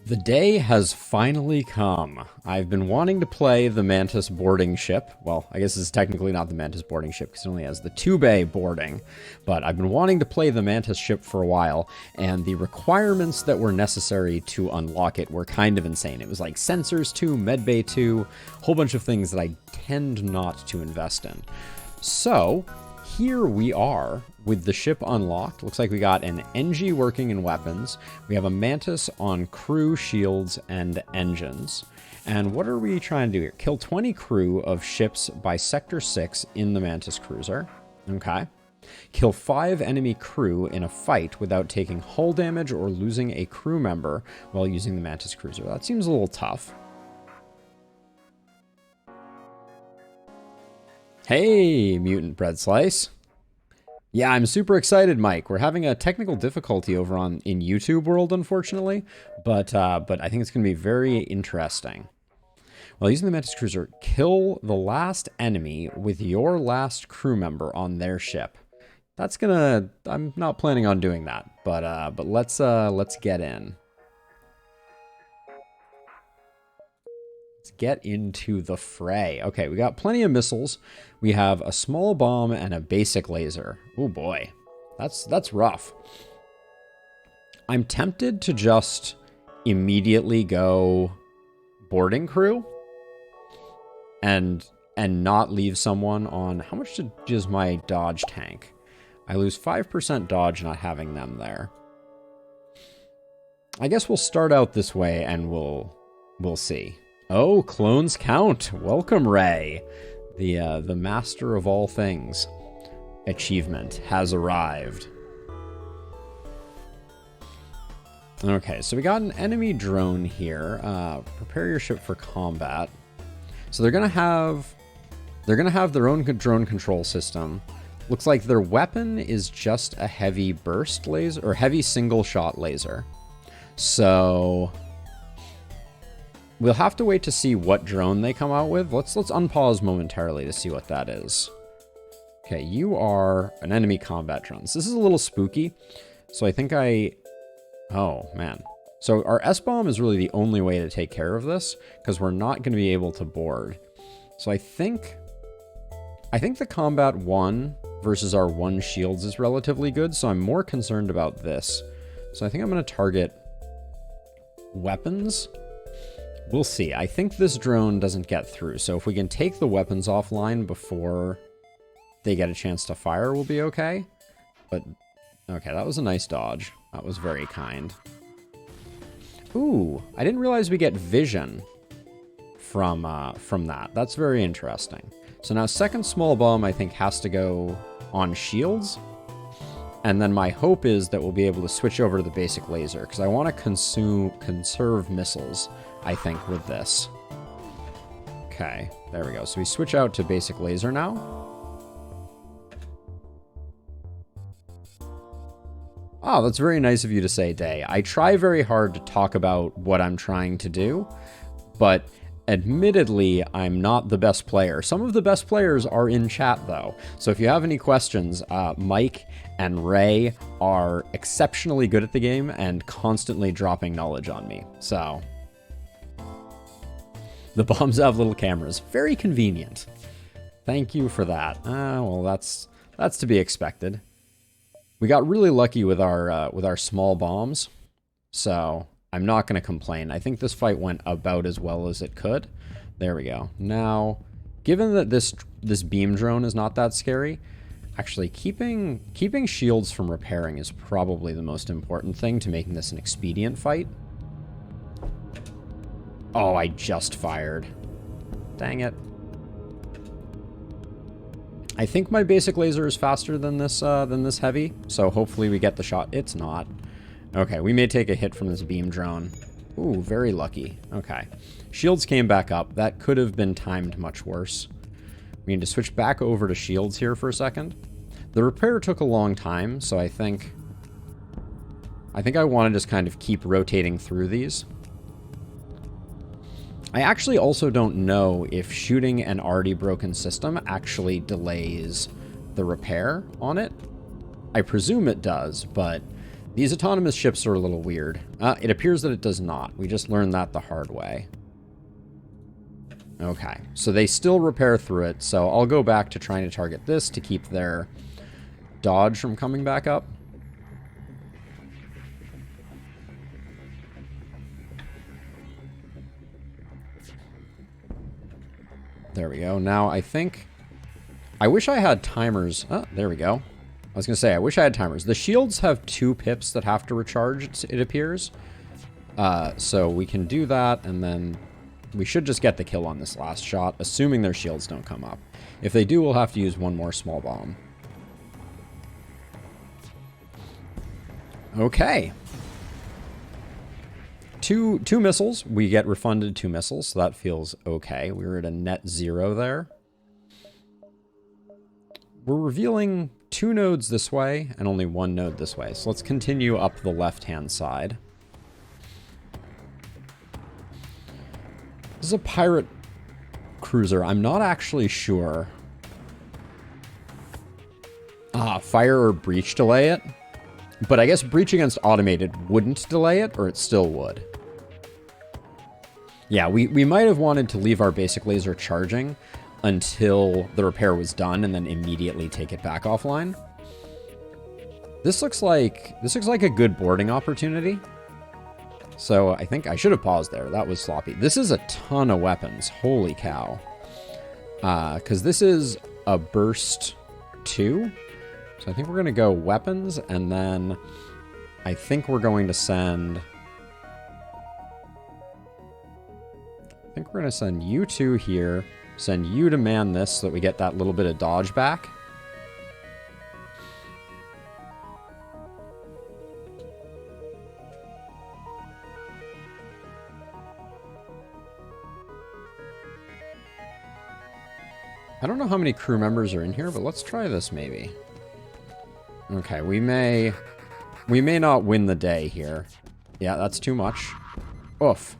The day has finally come. I've been wanting to play the Mantis boarding ship. Well, I guess it's technically not the Mantis boarding ship because it only has the 2-bay boarding. But I've been wanting to play the Mantis ship for a while, and the requirements that were necessary to unlock it were kind of insane. It was like sensors 2, medbay 2, a whole bunch of things that I tend not to invest in. So here we are with the ship unlocked. Looks like we got an NG working in weapons. We have a Mantis on crew, shields, and engines. And what are we trying to do here? Kill 20 crew of ships by Sector 6 in the Mantis cruiser. Okay. Kill 5 enemy crew in a fight without taking hull damage or losing a crew member while using the Mantis cruiser. That seems a little tough. Hey, Mutant Bread Slice. Yeah, I'm super excited, Mike. We're having a technical difficulty over in YouTube world, unfortunately, but I think it's going to be very interesting. While using the Mantis Cruiser, kill the last enemy with your last crew member on their ship. That's gonna... I'm not planning on doing that, but let's get in. Let's get into the fray. Okay, we got plenty of missiles. We have a small bomb and a basic laser. Oh boy, that's rough. I'm tempted to just immediately go boarding crew and not leave someone on... How much does my dodge tank? I lose 5% dodge not having them there. I guess we'll start out this way and we'll see. Oh, clones count. Welcome, Ray. The master of all things achievement has arrived. Okay, so we got an enemy drone here. Prepare your ship for combat. So they're gonna have their own drone control system. Looks like their weapon is just a heavy burst laser or heavy single shot laser. So we'll have to wait to see what drone they come out with. Let's unpause momentarily to see what that is. Okay, you are an enemy combat drone. So this is a little spooky. So I think oh man. So our S-bomb is really the only way to take care of this because we're not going to be able to board. So I think the combat 1 versus our 1 shields is relatively good. So I'm more concerned about this. So I think I'm going to target weapons. We'll see. I think this drone doesn't get through. So if we can take the weapons offline before they get a chance to fire, we'll be okay. But, okay, that was a nice dodge. That was very kind. Ooh, I didn't realize we get vision from that. That's very interesting. So now second small bomb, I think, has to go on shields. And then my hope is that we'll be able to switch over to the basic laser because I want to conserve missiles, I think, with this. Okay, there we go. So we switch out to basic laser now. Oh, that's very nice of you to say, Day. I try very hard to talk about what I'm trying to do, but admittedly, I'm not the best player. Some of the best players are in chat, though. So if you have any questions, Mike and Ray are exceptionally good at the game and constantly dropping knowledge on me. So the bombs have little cameras. Very convenient. Thank you for that. Well, that's to be expected. We got really lucky with our small bombs, so I'm not going to complain. I think this fight went about as well as it could. There we go. Now, given that this beam drone is not that scary, actually keeping shields from repairing is probably the most important thing to making this an expedient fight. Oh, I just fired. Dang it. I think my basic laser is faster than this heavy, so hopefully we get the shot. It's not. Okay, we may take a hit from this beam drone. Ooh, very lucky. Okay. Shields came back up. That could have been timed much worse. We need to switch back over to shields here for a second. The repair took a long time, so I think I want to just kind of keep rotating through these. I actually also don't know if shooting an already broken system actually delays the repair on it. I presume it does, but These autonomous ships are a little weird. It appears that it does not. We just learned that the hard way. Okay, so they still repair through it, so I'll go back to trying to target this to keep their dodge from coming back up. There we go. Now, I think... I wish I had timers. Oh, there we go. I was going to say, I wish I had timers. The shields have 2 pips that have to recharge, it appears. So we can do that, and then we should just get the kill on this last shot, assuming their shields don't come up. If they do, we'll have to use one more small bomb. Okay. Two missiles. We get refunded 2 missiles, so that feels okay. We were at a net 0 there. We're revealing 2 nodes this way and only 1 node this way. So let's continue up the left-hand side. This is a pirate cruiser. I'm not actually sure. Fire or breach delay it. But I guess breach against automated wouldn't delay it, or it still would. Yeah, we might have wanted to leave our basic laser charging until the repair was done and then immediately take it back offline. This looks like a good boarding opportunity. So I think I should have paused there. That was sloppy. This is a ton of weapons. Holy cow. Because this is a burst 2. So I think we're going to go weapons, and then I think we're going to send... I think we're going to send you 2 here, send you to man this so that we get that little bit of dodge back. I don't know how many crew members are in here, but let's try this maybe. Okay, we may not win the day here. Yeah, that's too much. Oof.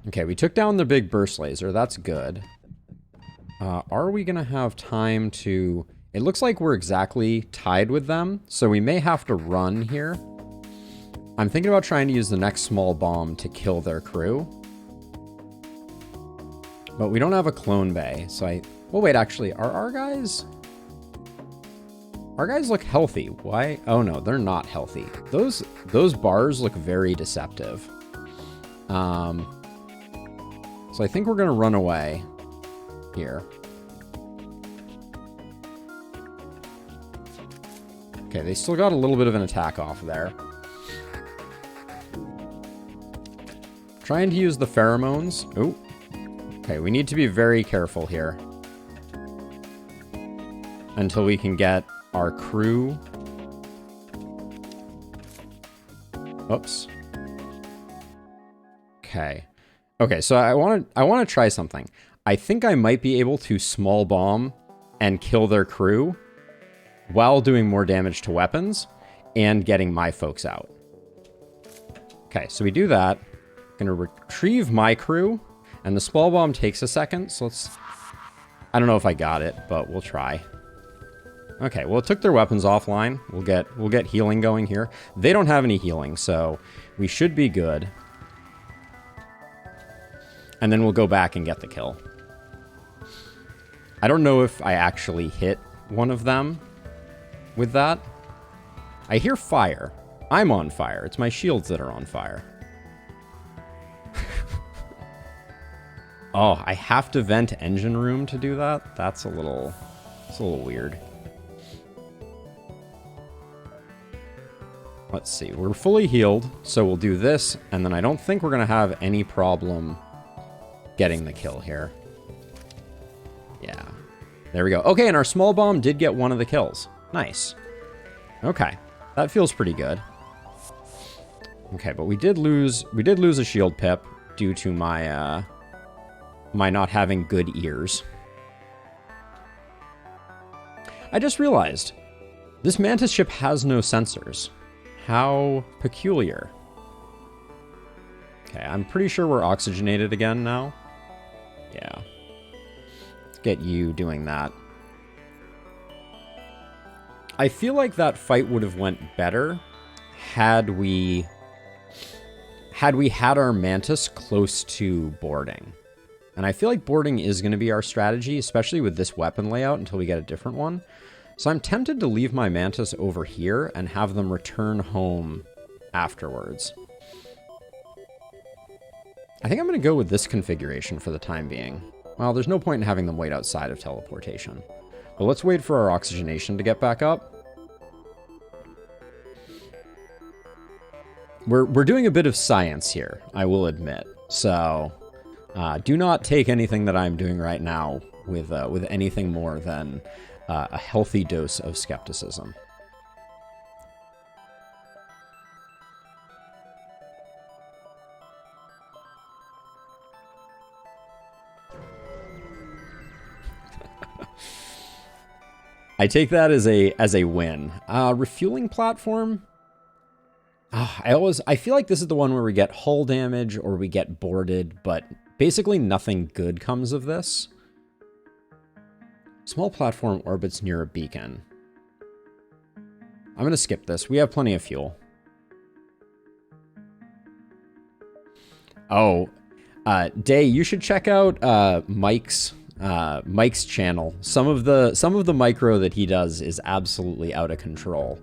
Okay, we took down the big burst laser. That's good. Are we going to have time to... It looks like we're exactly tied with them, so we may have to run here. I'm thinking about trying to use the next small bomb to kill their crew. But we don't have a clone bay, so I... Well, wait, actually, are our guys... Our guys look healthy. Why? Oh, no, they're not healthy. Those bars look very deceptive. So I think we're going to run away here. Okay, they still got a little bit of an attack off there. Trying to use the pheromones. Oh. Okay, we need to be very careful here. Until we can get our crew. Oops. Okay. Okay, so I want to try something. I think I might be able to small bomb and kill their crew while doing more damage to weapons and getting my folks out. Okay, so we do that. I'm going to retrieve my crew, and the small bomb takes a second, so let's... I don't know if I got it, but we'll try. Okay, well, it took their weapons offline. We'll get healing going here. They don't have any healing, so we should be good. And then we'll go back and get the kill. I don't know if I actually hit one of them with that. I hear fire. I'm on fire. It's my shields that are on fire. Oh, I have to vent engine room to do that? That's a little weird. Let's see. We're fully healed, so we'll do this, and then I don't think we're going to have any problem getting the kill here. Yeah. There we go. Okay, and our small bomb did get one of the kills. Nice. Okay. That feels pretty good. Okay, but we did lose a shield pip due to my my not having good ears. I just realized this Mantis ship has no sensors. How peculiar. Okay, I'm pretty sure we're oxygenated again now. Yeah. Let's get you doing that. I feel like that fight would have went better had we had our Mantis close to boarding. And I feel like boarding is going to be our strategy, especially with this weapon layout until we get a different one. So I'm tempted to leave my Mantis over here and have them return home afterwards. I think I'm going to go with this configuration for the time being. Well, there's no point in having them wait outside of teleportation. But let's wait for our oxygenation to get back up. We're doing a bit of science here, I will admit. So do not take anything that I'm doing right now with anything more than a healthy dose of skepticism. I take that as a win. Refueling platform. I feel like this is the one where we get hull damage or we get boarded, but basically nothing good comes of this. Small platform orbits near a beacon. I'm going to skip this. We have plenty of fuel. Oh, Day, you should check out Mike's channel. Some of the micro that he does is absolutely out of control.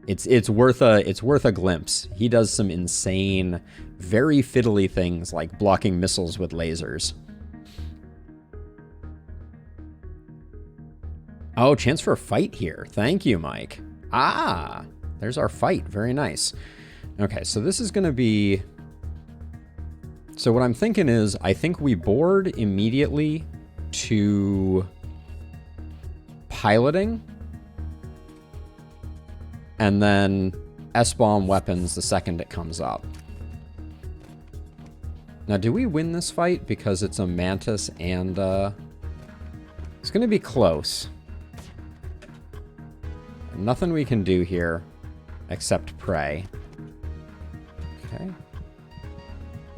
It's worth a glimpse. He does some insane, very fiddly things like blocking missiles with lasers. Oh, chance for a fight here. Thank you, Mike. Ah, there's our fight. Very nice. Okay, so this is going to be... So what I'm thinking is, I think we board immediately to piloting, and then S-bomb weapons the second it comes up. Now, do we win this fight because it's a Mantis and it's going to be close. Nothing we can do here except pray. Okay.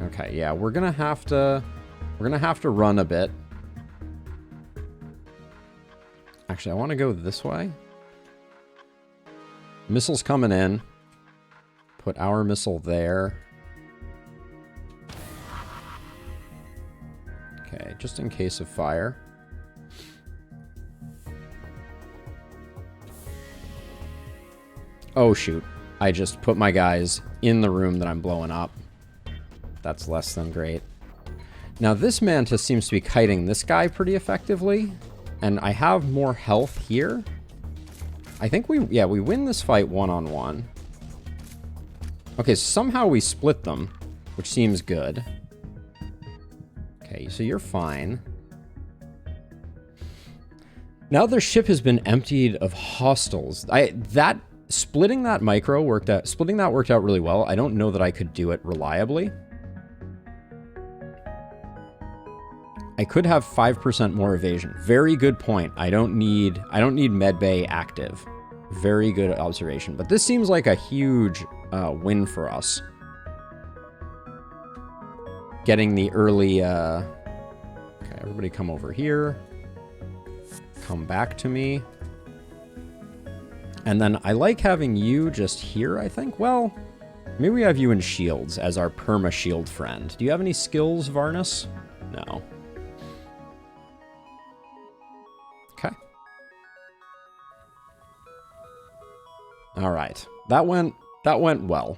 Okay, yeah, we're gonna have to run a bit. Actually, I want to go this way. Missiles coming in. Put our missile there. Okay, just in case of fire. Oh shoot, I just put my guys in the room that I'm blowing up. That's less than great. Now this Mantis seems to be kiting this guy pretty effectively, and I have more health here. I think we win this fight one-on-one. Okay, so somehow we split them, which seems good. Okay, so you're fine. Now their ship has been emptied of hostiles. Splitting that worked out really well. I don't know that I could do it reliably. I could have 5% more evasion. Very good point. I don't need medbay active. Very good observation. But this seems like a huge win for us. Getting the early... Okay, everybody come over here. Come back to me. And then I like having you just here, I think. Well, maybe we have you in shields as our perma-shield friend. Do you have any skills, Varnus? No. Okay. All right. That went well.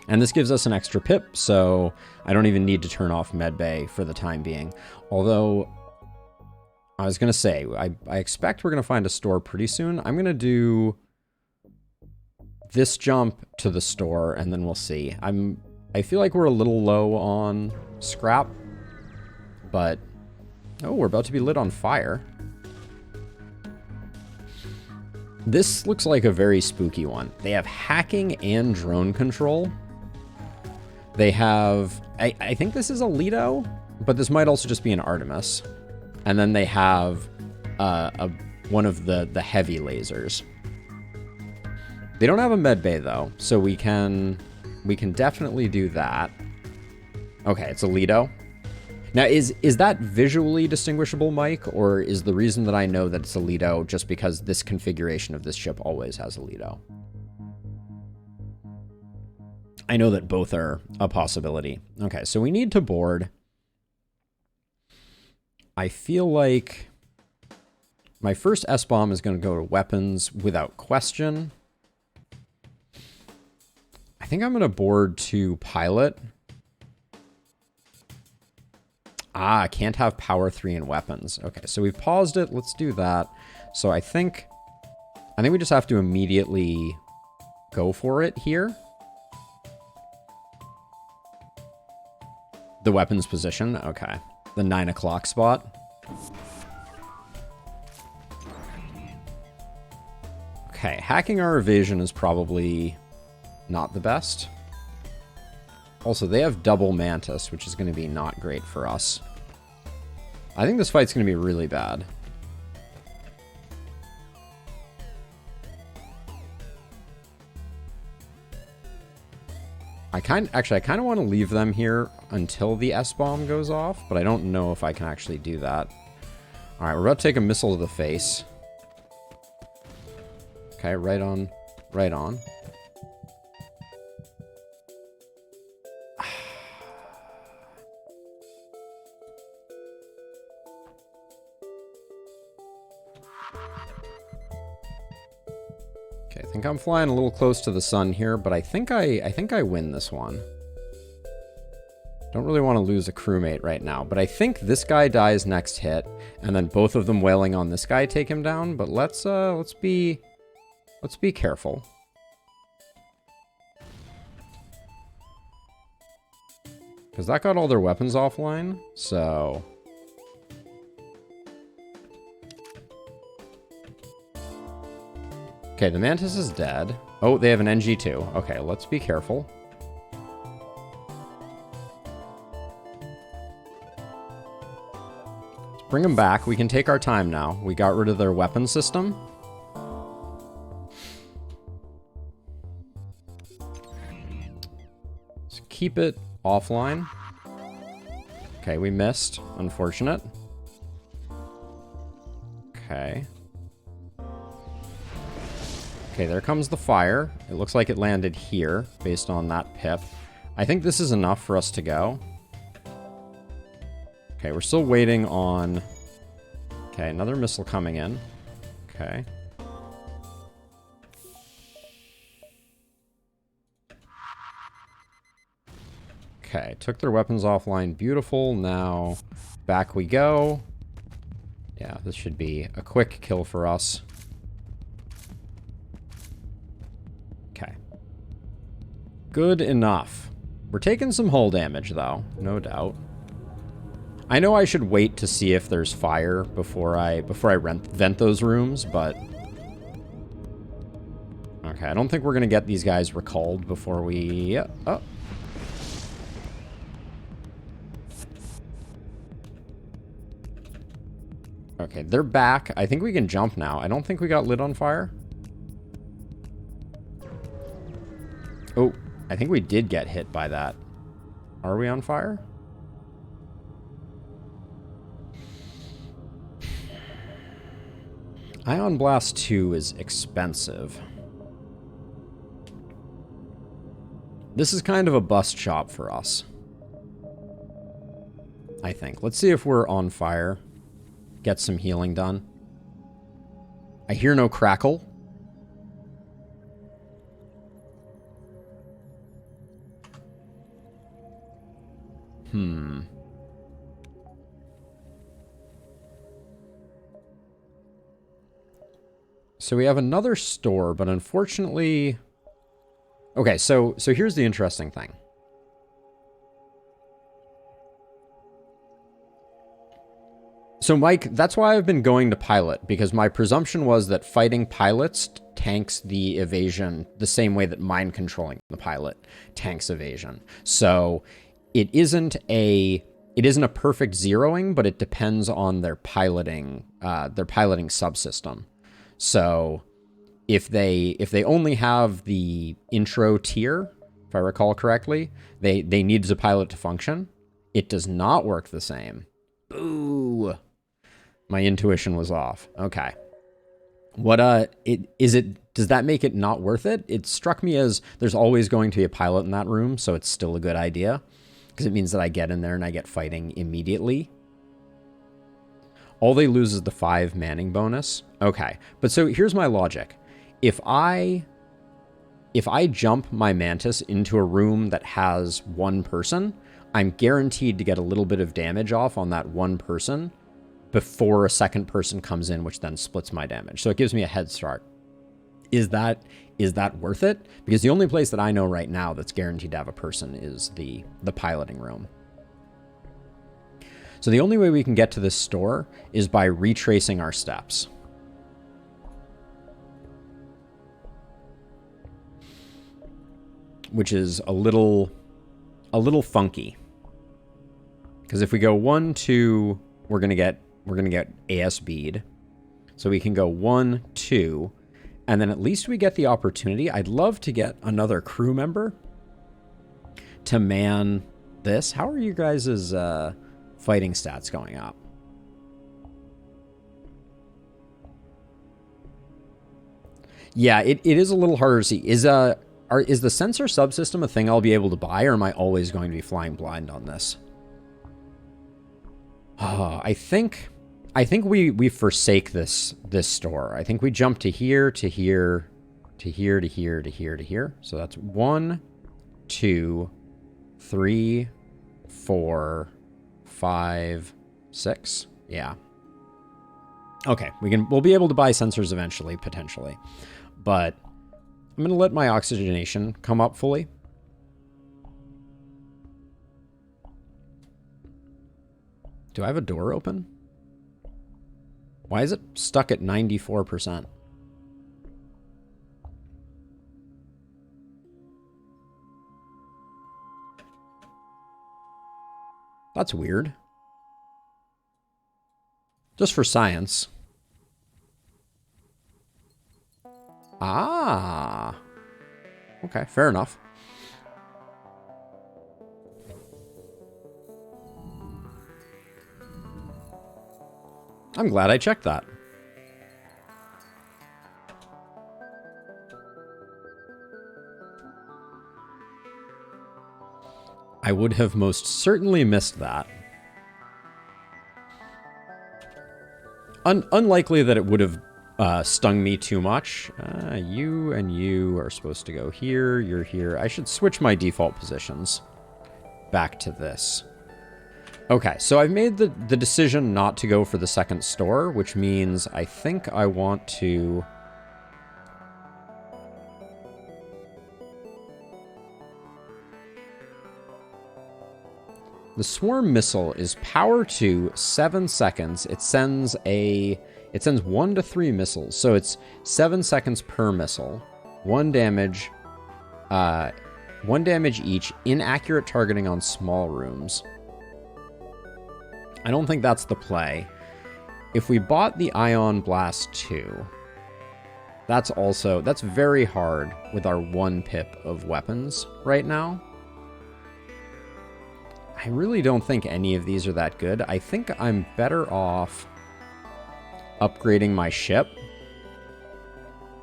And this gives us an extra pip, so I don't even need to turn off medbay for the time being. Although... I was going to say, I expect we're going to find a store pretty soon. I'm going to do this jump to the store, and then we'll see. I feel like we're a little low on scrap, but... Oh, we're about to be lit on fire. This looks like a very spooky one. They have hacking and drone control. They have... I think this is a Leto, but this might also just be an Artemis. And then they have one of the heavy lasers. They don't have a medbay though, so we can definitely do that. Okay, it's a Leto. Now, is that visually distinguishable, Mike, or is the reason that I know that it's a Lido just because this configuration of this ship always has a Lido? I know that both are a possibility. Okay, so we need to board. I feel like my first S-bomb is going to go to weapons without question. I think I'm going to board to pilot. Ah, can't have power 3 in weapons. Okay, so we've paused it. Let's do that. So I think we just have to immediately go for it here. The weapons position. Okay. The 9 o'clock spot. Okay, hacking our evasion is probably not the best. Also, they have double Mantis, which is going to be not great for us. I think this fight's going to be really bad. I kind of want to leave them here until the S-bomb goes off, but I don't know if I can actually do that. All right, we're about to take a missile to the face. Okay, right on, right on. Okay, I think I'm flying a little close to the sun here, but I think I win this one. Don't really want to lose a crewmate right now, but I think this guy dies next hit, and then both of them wailing on this guy take him down. But let's be careful. Because that got all their weapons offline, so... Okay, the Mantis is dead. Oh, they have an NG2. Okay, let's be careful. Let's bring them back. We can take our time now. We got rid of their weapon system. Let's keep it offline. Okay, we missed. Unfortunate. Okay. Okay, there comes the fire. It looks like it landed here based on that pip. I think this is enough for us to go. Okay, we're still waiting on... Okay, another missile coming in. Okay. Okay, took their weapons offline. Beautiful. Now, back we go. Yeah, this should be a quick kill for us. Okay. Good enough. We're taking some hull damage, though. No doubt. I know I should wait to see if there's fire before I vent those rooms, but... Okay, I don't think we're going to get these guys recalled before we... Oh. Okay, they're back. I think we can jump now. I don't think we got lit on fire. Oh, I think we did get hit by that. Are we on fire? Ion Blast 2 is expensive. This is kind of a bust shop for us, I think. Let's see if we're on fire. Get some healing done. I hear no crackle. So we have another store, but unfortunately... Okay, so here's the interesting thing. So, Mike, that's why I've been going to pilot, because my presumption was that fighting pilots tanks the evasion the same way that mind controlling the pilot tanks evasion. So it isn't a perfect zeroing, but it depends on their piloting subsystem. So if they only have the intro tier, if I recall correctly, they need the pilot to function. It does not work the same. Boo. My intuition was off. Okay. What, does that make it not worth it? It struck me as there's always going to be a pilot in that room, so it's still a good idea. Because it means that I get in there and I get fighting immediately. All they lose is the 5 manning bonus. Okay. But so here's my logic. If I jump my Mantis into a room that has 1 person, I'm guaranteed to get a little bit of damage off on that 1 person before a second person comes in, which then splits my damage. So it gives me a head start. Is that worth it? Because the only place that I know right now that's guaranteed to have a person is the piloting room. So the only way we can get to this store is by retracing our steps. Which is a little funky. Because if we go 1, 2, we're gonna get AS bead. So we can go 1, 2, and then at least we get the opportunity. I'd love to get another crew member to man this. How are you guys' fighting stats going up? Yeah, it is a little harder to see. Is the sensor subsystem a thing I'll be able to buy, or am I always going to be flying blind on this? Oh, I think we forsake this store. I think we jump to here, to here, to here, to here, to here, to here. So that's 1, 2, 3, 4, 5, 6. Yeah. Okay, we'll be able to buy sensors eventually, potentially. But I'm going to let my oxygenation come up fully. Do I have a door open? Why is it stuck at 94%? That's weird. Just for science. Ah. Okay, fair enough. I'm glad I checked that. I would have most certainly missed that. Unlikely that it would have stung me too much. You and you are supposed to go here. You're here. I should switch my default positions back to this. Okay, so I've made the decision not to go for the second store, which means I think I want to... The swarm missile is power to 7 seconds. It sends 1 to 3 missiles, so it's 7 seconds per missile. 1 damage, 1 damage each. Inaccurate targeting on small rooms. I don't think that's the play. If we bought the Ion Blast 2, that's very hard with our 1 pip of weapons right now. I really don't think any of these are that good. I think I'm better off upgrading my ship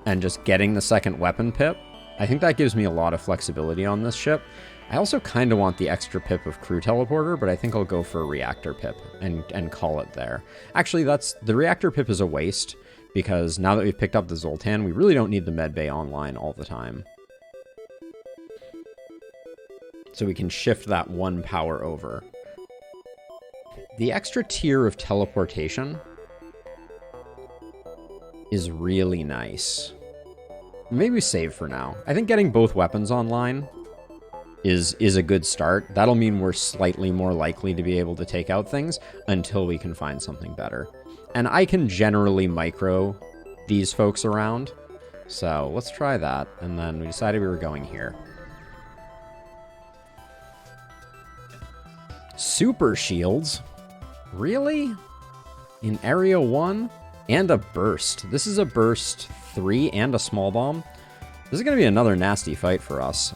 and just getting the second weapon pip. I think that gives me a lot of flexibility on this ship. I also kind of want the extra pip of crew teleporter, but I think I'll go for a reactor pip and call it there. Actually, the reactor pip is a waste, because now that we've picked up the Zoltan, we really don't need the medbay online all the time. So we can shift that 1 power over. The extra tier of teleportation is really nice. Maybe we save for now. I think getting both weapons online is a good start. That'll mean we're slightly more likely to be able to take out things until we can find something better. And I can generally micro these folks around. So let's try that. And then we decided we were going here. Super shields? Really? In Area 1? And a burst. This is a burst 3 and a small bomb. This is going to be another nasty fight for us.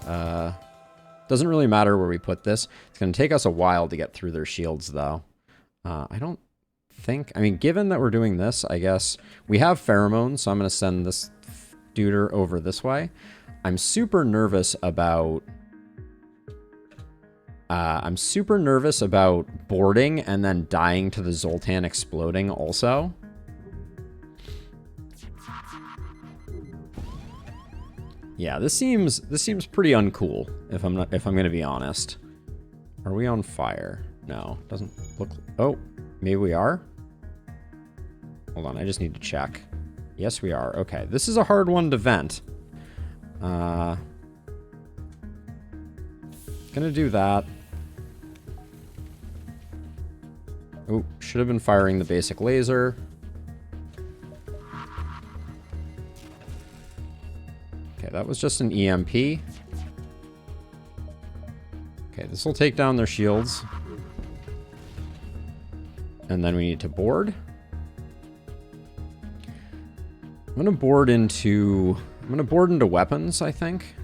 Doesn't really matter where we put this. It's going to take us a while to get through their shields, though. I don't think... I mean, given that we're doing this, I guess... We have pheromones, so I'm going to send this duder over this way. I'm super nervous about... boarding and then dying to the Zoltan exploding also. Yeah, this seems pretty uncool if I'm going to be honest. Are we on fire? No, doesn't look. Oh, maybe we are. Hold on, I just need to check. Yes, we are. Okay, this is a hard one to vent. Gonna do that. Oh, should have been firing the basic laser. Okay, that was just an EMP. Okay, this will take down their shields. And then we need to board. I'm gonna board into weapons, I think.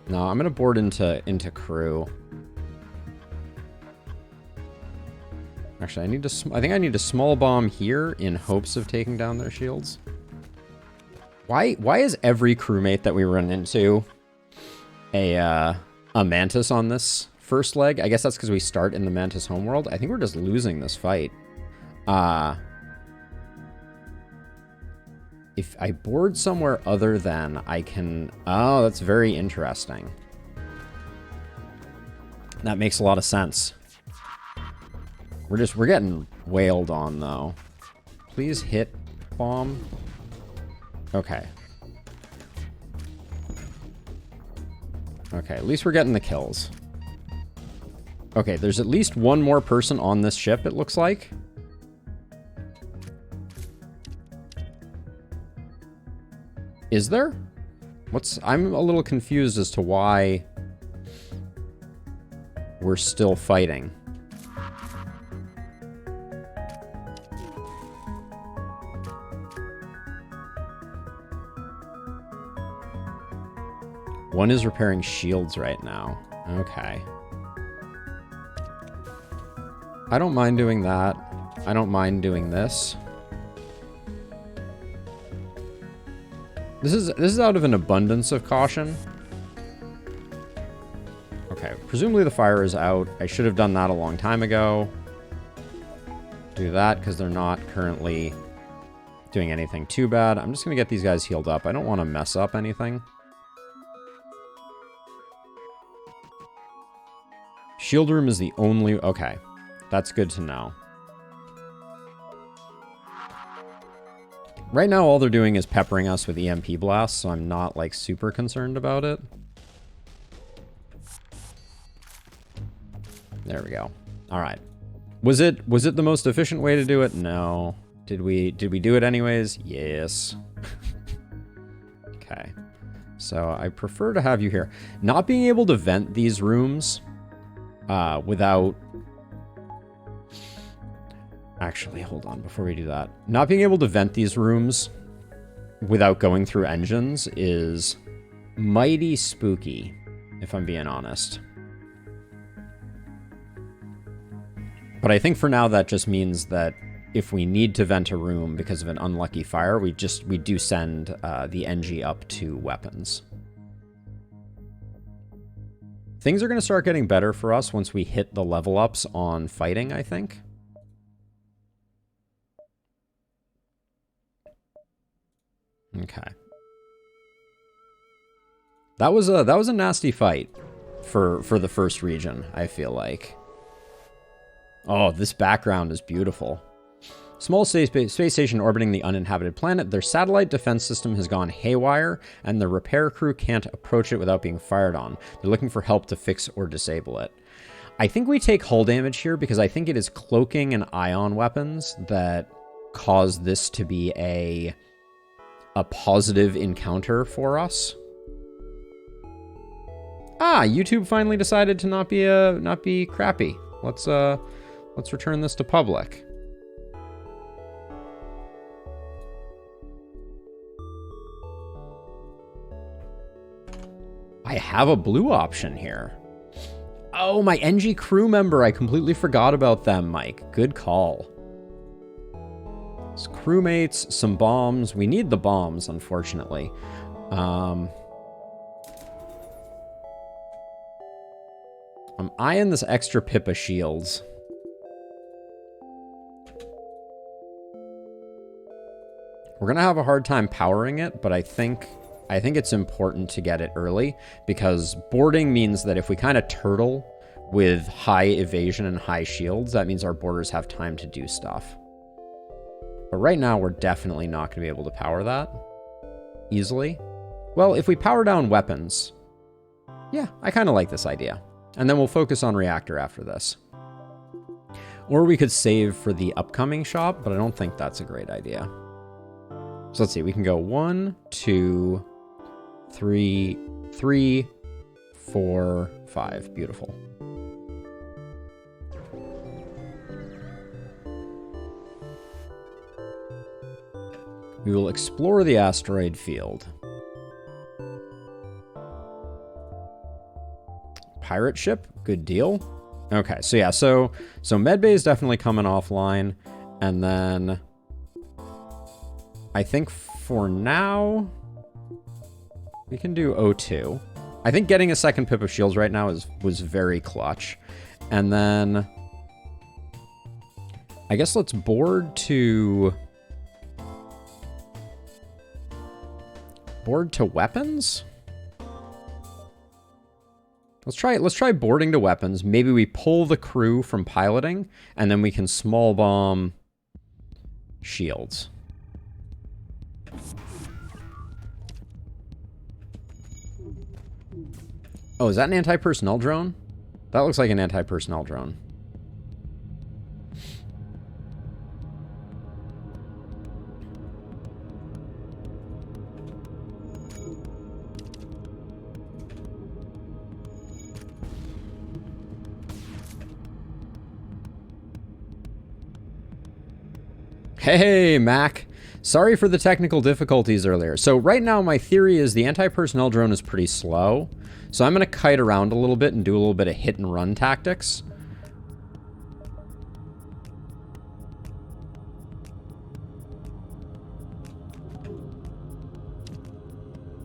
No, I'm gonna board into crew. Actually, I think I need a small bomb here in hopes of taking down their shields. Why is every crewmate that we run into a Mantis on this first leg? I guess that's because we start in the Mantis homeworld. I think we're just losing this fight. If I board somewhere other than I can... Oh, that's very interesting. That makes a lot of sense. We're getting wailed on, though. Please hit bomb. Okay. Okay, at least we're getting the kills. Okay, there's at least one more person on this ship, it looks like. Is there? I'm a little confused as to why we're still fighting. One is repairing shields right now. Okay. I don't mind doing that. I don't mind doing this. This is out of an abundance of caution. Okay, presumably the fire is out. I should have done that a long time ago. Do that because they're not currently doing anything too bad. I'm just going to get these guys healed up. I don't want to mess up anything. Shield room is the only... Okay, that's good to know. Right now, all they're doing is peppering us with EMP blasts, so I'm not, like, super concerned about it. There we go. All right. Was it the most efficient way to do it? No. Did we do it anyways? Yes. Okay. So I prefer to have you here. Not being able to vent these rooms without... Actually, hold on before we do that. Not being able to vent these rooms without going through engines is mighty spooky, if I'm being honest. But I think for now that just means that if we need to vent a room because of an unlucky fire, we do send the NG up to weapons. Things are going to start getting better for us once we hit the level ups on fighting, I think. Okay. That was a nasty fight for the first region, I feel like. Oh, this background is beautiful. Small space station orbiting the uninhabited planet. Their satellite defense system has gone haywire, and the repair crew can't approach it without being fired on. They're looking for help to fix or disable it. I think we take hull damage here because I think it is cloaking and ion weapons that cause this to be a positive encounter for us. Ah, YouTube finally decided to not be crappy. Let's return this to public. I have a blue option here. Oh, my NG crew member. I completely forgot about them, Mike. Good call. It's crewmates, some bombs. We need the bombs, unfortunately. I'm eyeing this extra Pippa shields. We're gonna have a hard time powering it, but I think it's important to get it early, because boarding means that if we kind of turtle with high evasion and high shields, that means our boarders have time to do stuff. But right now, we're definitely not gonna be able to power that easily. Well, if we power down weapons, yeah, I kind of like this idea. And then we'll focus on reactor after this. Or we could save for the upcoming shop, but I don't think that's a great idea. So let's see, we can go 1, 2, 3, 4, 5. Beautiful. We will explore the asteroid field. Pirate ship, good deal. Okay, so yeah, so medbay is definitely coming offline, and then I think for now we can do O2. I think getting a second pip of shields right now was very clutch, and then I guess let's board to weapons. Let's try boarding to weapons. Maybe we pull the crew from piloting, and then we can small bomb shields. Oh, is that an anti-personnel drone? That looks like an anti-personnel drone. Hey, Mac. Sorry for the technical difficulties earlier. So right now my theory is the anti-personnel drone is pretty slow. So I'm going to kite around a little bit and do a little bit of hit and run tactics.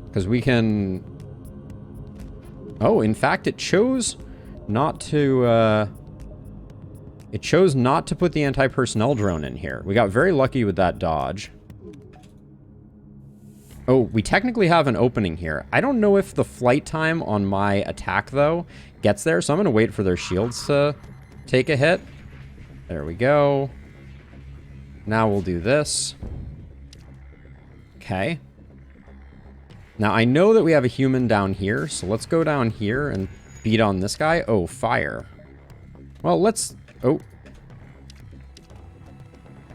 Because we can... Oh, in fact, it chose not to... It chose not to put the anti-personnel drone in here. We got very lucky with that dodge. Oh, we technically have an opening here. I don't know if the flight time on my attack, though, gets there, so I'm going to wait for their shields to take a hit. There we go. Now we'll do this. Okay. Now, I know that we have a human down here, so let's go down here and beat on this guy. Oh, fire. Well, let's... Oh.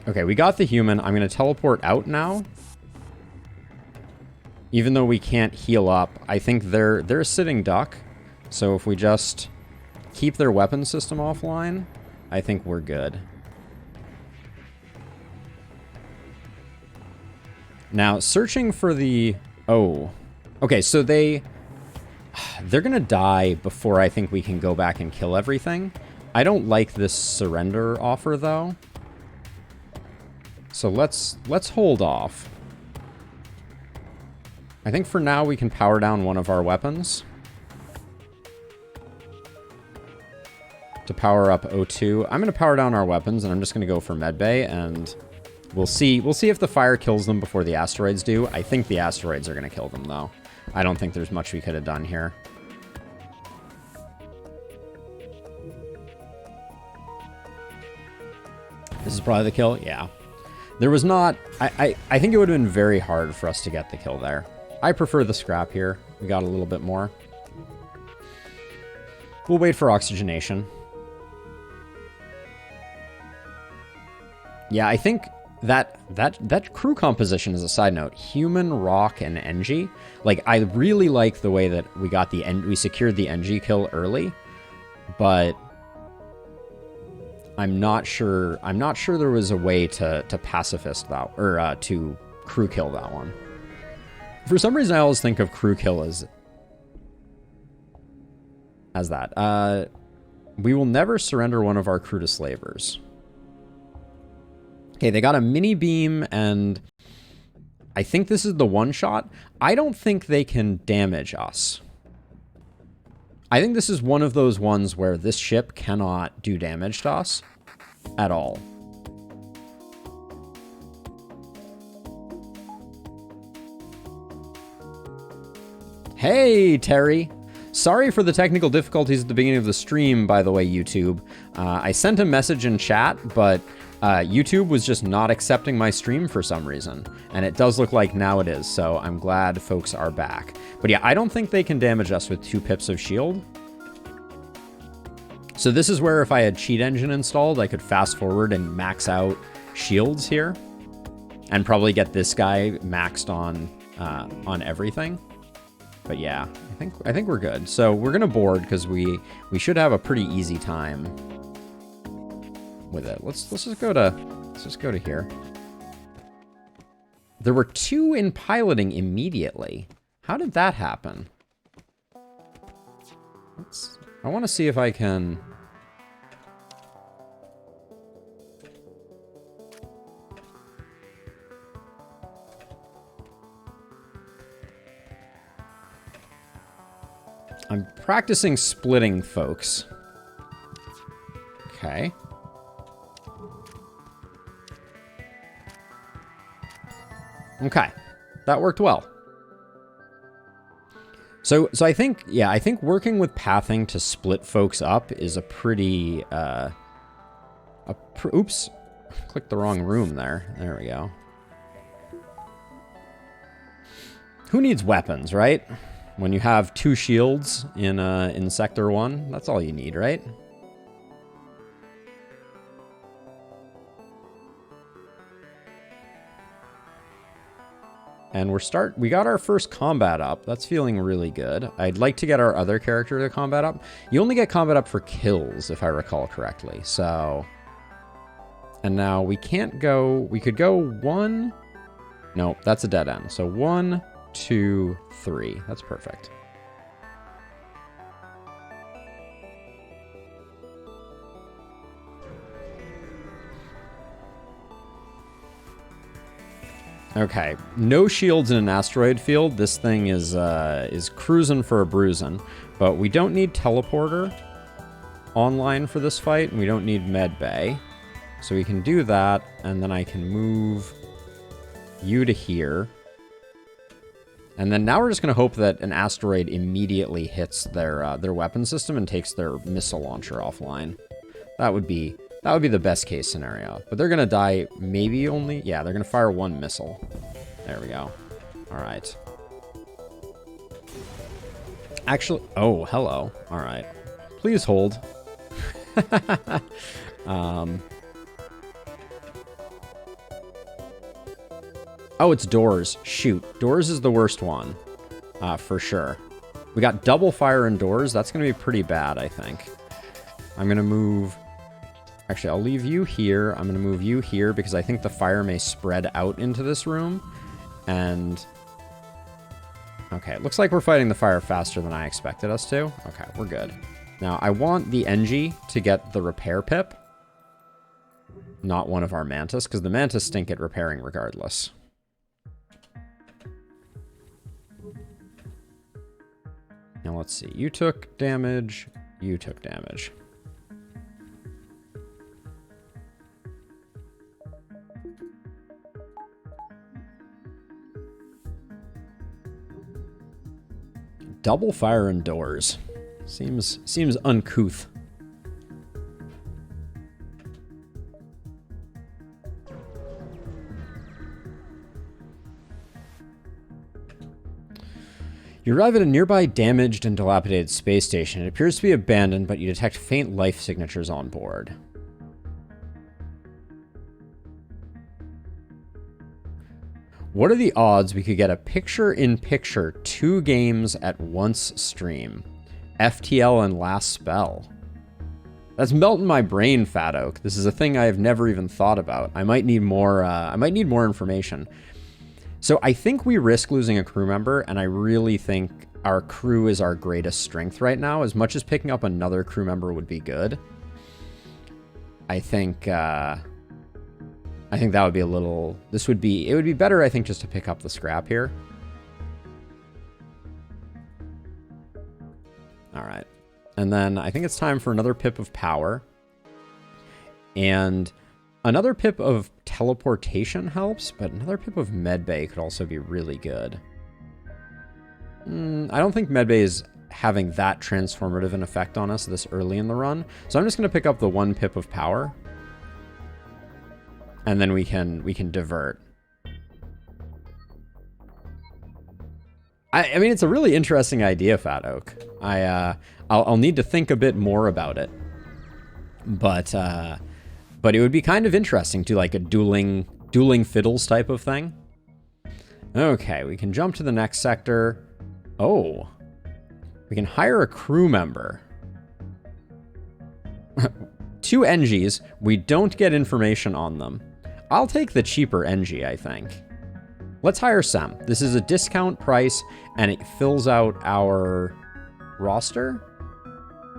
Okay, we got the human. I'm going to teleport out now. Even though we can't heal up, I think they're a sitting duck. So if we just keep their weapon system offline, I think we're good. Now, searching for the... Oh. Okay, so they're going to die before I think we can go back and kill everything. I don't like this surrender offer, though. So let's hold off. I think for now we can power down one of our weapons to power up O2. I'm going to power down our weapons, and I'm just going to go for medbay, and we'll see if the fire kills them before the asteroids do. I think the asteroids are going to kill them, though. I don't think there's much we could have done here. This is probably the kill? Yeah. There was not... I think it would have been very hard for us to get the kill there. I prefer the scrap here. We got a little bit more. We'll wait for oxygenation. Yeah, I think that crew composition, as a side note, human, rock, and NG. Like, I really like the way that we got we secured the NG kill early, but I'm not sure there was a way to pacifist that, or to crew kill that one. For some reason, I always think of crew kill as as that. We will never surrender one of our crew to slavers. Okay, they got a mini beam, and I think this is the one shot. I don't think they can damage us. I think this is one of those ones where this ship cannot do damage to us at all. Hey, Terry. Sorry for the technical difficulties at the beginning of the stream, by the way, YouTube. I sent a message in chat, but YouTube was just not accepting my stream for some reason. And it does look like now it is, so I'm glad folks are back. But yeah, I don't think they can damage us with 2 pips of shield. So this is where if I had Cheat Engine installed, I could fast forward and max out shields here. And probably get this guy maxed on everything. But yeah, I think we're good. So we're gonna board because we should have a pretty easy time with it. Let's just go to here. There were 2 in piloting immediately. How did that happen? I want to see if I can. I'm practicing splitting, folks. Okay. Okay. That worked well. So I think, yeah, I think working with pathing to split folks up is a pretty, oops. Clicked the wrong room there. There we go. Who needs weapons, right? When you have 2 shields in Sector 1, that's all you need, right? And we got our first combat up. That's feeling really good. I'd like to get our other character to combat up. You only get combat up for kills, if I recall correctly. So, and now we can't go, we could go 1. No, that's a dead end. So 1, 2, 3. That's perfect. Okay, no shields in an asteroid field. This thing is cruising for a bruising, but we don't need teleporter online for this fight, and we don't need med bay, so we can do that, and then I can move you to here. And then now we're just going to hope that an asteroid immediately hits their weapon system and takes their missile launcher offline. That would be the best case scenario. But they're going to die maybe only... Yeah, they're going to fire 1 missile. There we go. All right. Actually... Oh, hello. All right. Please hold. Oh, it's doors. Shoot. Doors is the worst one. For sure. We got double fire in doors. That's going to be pretty bad, I think. I'm going to move... Actually, I'll leave you here. I'm going to move you here because I think the fire may spread out into this room. And... Okay, it looks like we're fighting the fire faster than I expected us to. Okay, we're good. Now, I want the NG to get the repair pip. Not one of our Mantis, because the Mantis stink at repairing regardless. Now, let's see. You took damage. You took damage. Double fire indoors. Seems uncouth. You arrive at a nearby damaged and dilapidated space station. It appears to be abandoned, but you detect faint life signatures on board. What are the odds we could get a picture-in-picture 2 games at once stream? FTL and Last Spell. That's melting my brain, Fat Oak. This is a thing I have never even thought about. I might need more information. So I think we risk losing a crew member, and I really think our crew is our greatest strength right now. As much as picking up another crew member would be good, I think that would be a little... it would be better, I think, just to pick up the scrap here. All right. And then I think it's time for another pip of power. And another pip of teleportation helps, but another pip of medbay could also be really good. I don't think medbay is having that transformative an effect on us this early in the run. So I'm just going to pick up the 1 pip of power. And then we can divert. I mean, it's a really interesting idea, Fat Oak. I'll need to think a bit more about it. But it would be kind of interesting to like a dueling fiddles type of thing. Okay, we can jump to the next sector. Oh, we can hire a crew member. 2 NGs. We don't get information on them. I'll take the cheaper NG, I think. Let's hire Sem. This is a discount price, and it fills out our roster.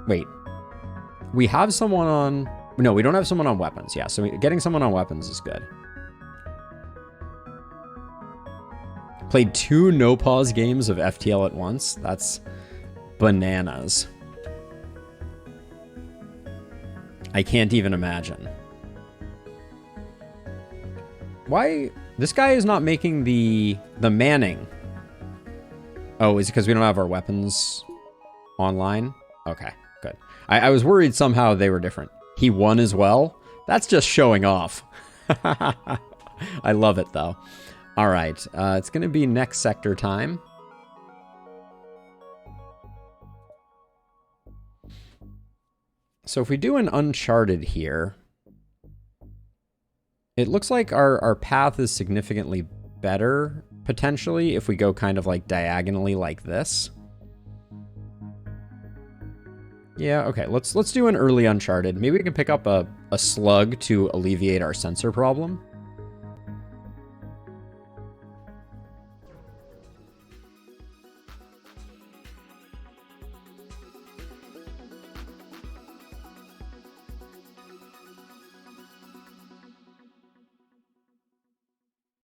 Wait. We have someone on... No, we don't have someone on weapons. Yeah, so getting someone on weapons is good. Played 2 no-pause games of FTL at once. That's bananas. I can't even imagine. Why? This guy is not making the manning. Oh, is it because we don't have our weapons online? Okay, good. I was worried somehow they were different. He won as well? That's just showing off. I love it, though. All right, it's going to be next sector time. So if we do an Uncharted here, it looks like our path is significantly better, potentially, if we go kind of like diagonally like this. Yeah, okay, let's do an early Uncharted. Maybe we can pick up a slug to alleviate our sensor problem.